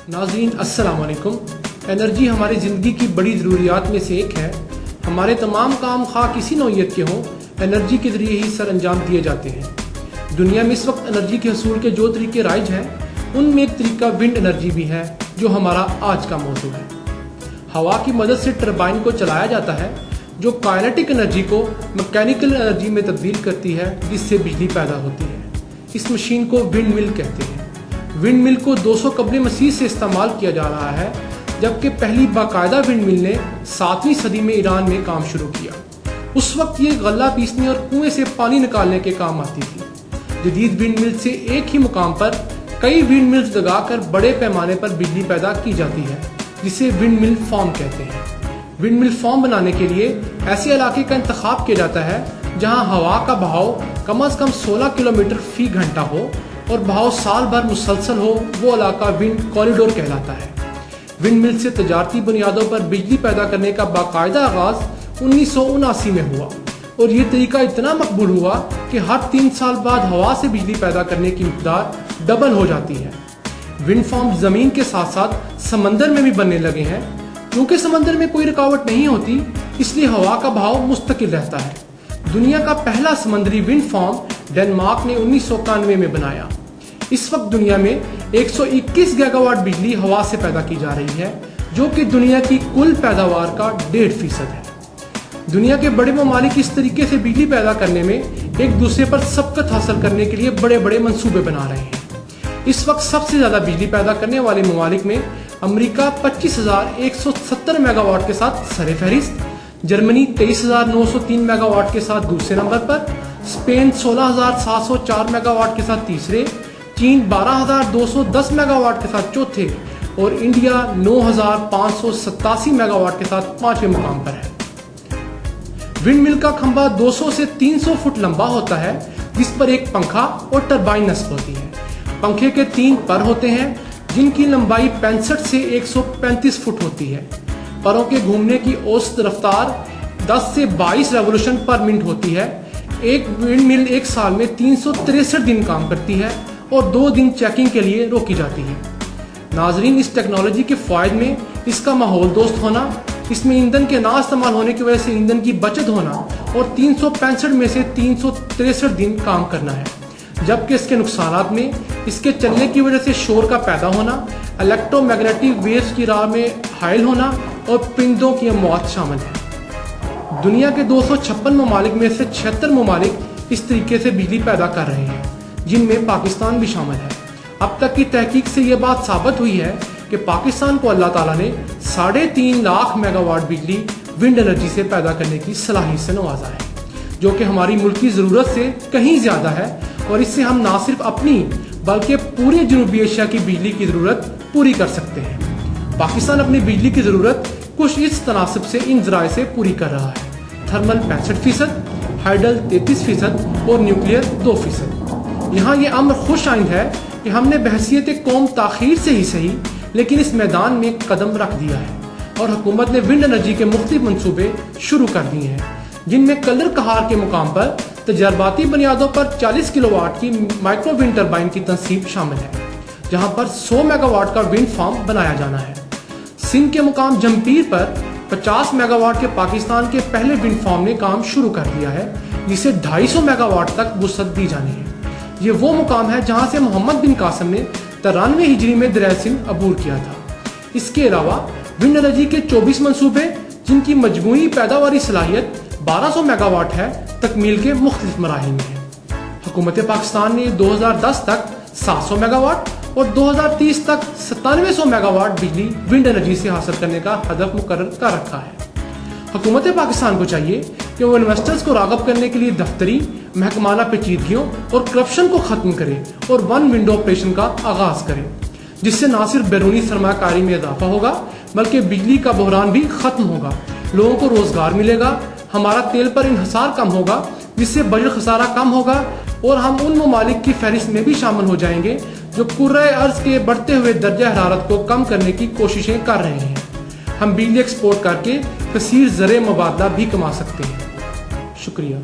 नाज़रीन अस्सलाम वालेकुम। एनर्जी हमारी ज़िंदगी की बड़ी ज़रूरियात में से एक है। हमारे तमाम काम खा किसी नौइयत के हों, एनर्जी के ज़रिए ही सर अंजाम दिए जाते हैं। दुनिया में इस वक्त एनर्जी के हसूल के जो तरीके राइज हैं, उनमें एक तरीका विंड एनर्जी भी है, जो हमारा आज का मौजू है। हवा की मदद से टरबाइन को चलाया जाता है, जो काइनेटिक एनर्जी को मैकेनिकल एनर्जी में तब्दील करती है, जिससे बिजली पैदा होती है। इस मशीन को विंड मिल कहते हैं। विंड मिल को 200 कबल मसीह से इस्तेमाल किया जा रहा है, जबकि पहली बाकायदा विंड मिल ने 7वीं सदी में ईरान में काम शुरू किया। उस वक्त ये गल्ला पीसने और कुएं से पानी निकालने के काम आती थी। जदीद विंड मिल से एक ही मुकाम पर कई विंड मिल्स लगाकर बड़े पैमाने पर बिजली पैदा की जाती है, जिसे विंड मिल फार्म कहते हैं। विंड मिल फार्म बनाने के लिए ऐसे इलाके का इंतखाब किया जाता है जहां हवा का बहाव कम से कम 16 किलोमीटर फी घंटा हो और बहाव साल भर मुसलसल हो। वो इलाका विंड कॉरिडोर कहलाता है। विंड मिल से तजारती बुनियादों पर बिजली पैदा करने का बाकायदा आगाज 1979 में हुआ और ये तरीका इतना मकबूल हुआ कि हर 3 साल बाद हवा से बिजली पैदा करने की मिकदार डबल हो जाती है। विंड फार्म जमीन के साथ साथ समंदर में भी बनने लगे हैं। क्योंकि समंदर में कोई रुकावट नहीं होती, इसलिए हवा का बहाव मुस्तकिल रहता है। दुनिया का पहला समुद्री विंड फार्म डेनमार्क ने 1991 में बनाया। इस वक्त दुनिया में 121 गीगावाट बिजली हवा से पैदा की जा रही है, जो कि दुनिया की कुल पैदावार का 1.5% है। दुनिया के बड़े ममालिक इस तरीके से बिजली पैदा करने में एक दूसरे पर सबकत हासिल करने के लिए बड़े बड़े मंसूबे बना रहे हैं। इस वक्त सबसे ज्यादा बिजली पैदा करने वाले ममालिक में अमेरिका 25,170 मेगावाट के साथ सरे फहरिस्त, जर्मनी 23,903 मेगावाट के साथ दूसरे नंबर पर, स्पेन 16,704 मेगावाट के साथ तीसरे, चीन 12,210 मेगावाट के साथ चौथे और इंडिया 9,587 मेगावाट के साथ 5वें मुकाम पर है। विंड मिल का खंभा 200 से 300 फुट लंबा होता है, जिस पर एक पंखा और टरबाइन नस्ब होती है। पंखे के 3 पर होते हैं, जिनकी लंबाई 65 से 135 फुट होती है। परों के घूमने की औसत रफ्तार 10 से 22 रेवोल्यूशन पर मिनट होती है। एक विंड मिल एक साल में 363 दिन काम करती है और 2 दिन चेकिंग के लिए रोकी जाती है। नाजरीन, इस टेक्नोलॉजी के फायदे में इसका माहौल दोस्त होना, इसमें ईंधन के ना इस्तेमाल होने की वजह से ईंधन की बचत होना और 365 में से 363 दिन काम करना है। जबकि इसके नुकसानात में इसके चलने की वजह से शोर का पैदा होना, इलेक्ट्रोमैग्नेटिक वेव्स की राह में हायल होना और परिंदों की मौत शामिल है। दुनिया के 256 ममालिक में से 76 ममालिक इस तरीके से बिजली पैदा कर रहे हैं, जिनमें पाकिस्तान भी शामिल है। अब तक की तहकीक से यह बात साबित हुई है कि पाकिस्तान को अल्लाह ताला ने 3.5 लाख मेगावाट बिजली विंड एनर्जी से पैदा करने की सलाहियत से नवाजा है, जो कि हमारी मुल्क की ज़रूरत से कहीं ज़्यादा है। और इससे हम ना सिर्फ अपनी बल्कि पूरे जनूबी एशिया की बिजली की ज़रूरत पूरी कर सकते हैं। पाकिस्तान अपनी बिजली की ज़रूरत कुछ इस तनासिब से इन ज़राए से पूरी कर रहा है। थर्मल 65%, हाइडल 33% और न्यूक्लियर 2%। यहाँ ये अम्र खुश आइंद है कि हमने बहसियत कौम ताखीर से ही सही, लेकिन इस मैदान में कदम रख दिया है और हुकूमत ने विंड एनर्जी के मुख्तलिफ मंसूबे शुरू कर दिए हैं, जिनमें कलर कहार के मुकाम पर तजर्बाती बुनियादों पर 40 किलोवाट की माइक्रो विंड टरबाइन की तनसीब शामिल है, जहां पर 100 मेगावाट का विंड फार्म बनाया जाना है। सिंध के मुकाम जमपीर पर 50 मेगावाट के पाकिस्तान के पहले विंड फार्म ने काम शुरू कर दिया है, जिसे 250 मेगावाट तक वुसअत दी जानी है। ये वो मुकाम है जहां से मोहम्मद बिन कासिम ने 93 हिजरी में दरिया सिंध अबूर किया था। इसके अलावा विंड एनर्जी के 24 मंसूबे, जिनकी मजमूई पैदावारी सलाहियत 1200 मेगावाट है, तकमील के मुख्तलिफ मराहिल में है। हुकूमत पाकिस्तान ने 2010 तक 700 मेगावाट और 2030 तक 9700 मेगावाट बिजली विंड एनर्जी से हासिल करने का हदफ मुकर्रर कर रखा है। हुकूमत पाकिस्तान को चाहिए कि वो इन्वेस्टर्स को राग़िब करने के लिए दफ्तरी महकमाना पेचीदगियों और करप्शन को खत्म करे और वन विंडो ऑपरेशन का आगाज करे, जिससे न सिर्फ बैरूनी सरमाकारी में इजाफा होगा, बल्कि बिजली का बहरान भी खत्म होगा। लोगों को रोजगार मिलेगा, हमारा तेल पर इन्हसार कम होगा, जिससे बजट खसारा कम होगा और हम उन ममालिक की फहरिस्त में भी शामिल हो जाएंगे जो कुर्रे अर्ज के बढ़ते हुए दर्जा हरारत को कम करने की कोशिशें कर रहे हैं। हम बिजली एक्सपोर्ट करके कसीर ज़रे मुबादला भी कमा सकते हैं। शुक्रिया।